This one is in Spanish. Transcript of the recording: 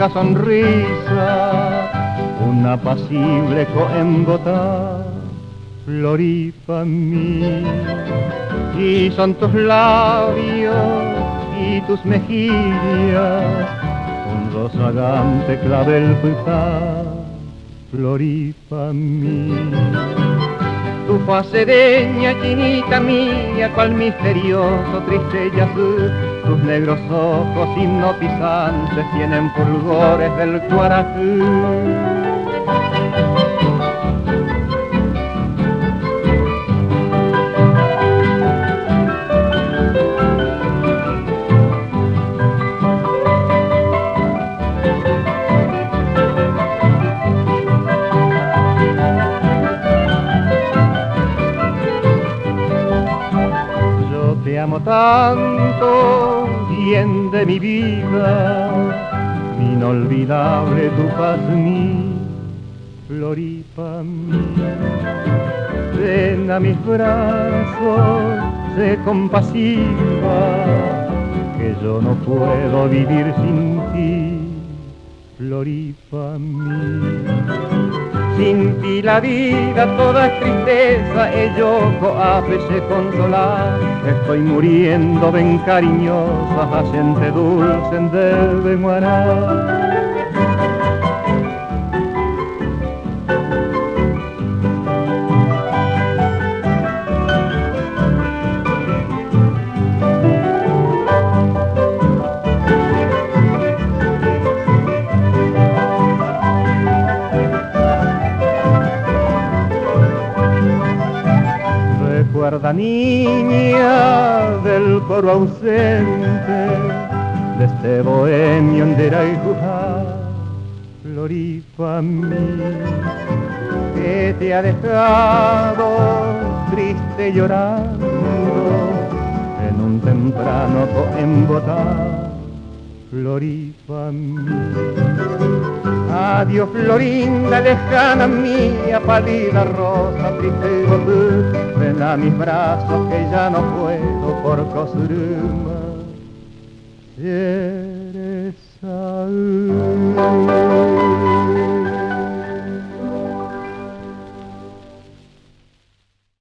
blanca sonrisa, un apacible eco en Bogotá, Floripa mí. Y son tus labios y tus mejillas, un rozagante clavel pulsar, Floripa mí. Tu faz sereña, chinita mía, cual misterioso triste yazú, tus negros ojos hipnotizantes tienen fulgores del Guarajú. Te amo tanto, bien de mi vida, inolvidable tu paz mí, Floripa mí. Ven a mis brazos, sé compasiva, que yo no puedo vivir sin ti, Floripa mí. Sin ti la vida toda es tristeza, ello a veces consolar. Estoy muriendo, ven cariñosa, gente dulce en del Guaraná. Recuerda, niña, del coro ausente, de este bohemio en Derayujá, Floripa mí, que te ha dejado triste llorando en un temprano Coembotá, Floripa mí. Adiós, Florinda, lejana mía, pálida rosa, triste y volver. Ven a mis brazos que ya no puedo por Cosuruma. Eres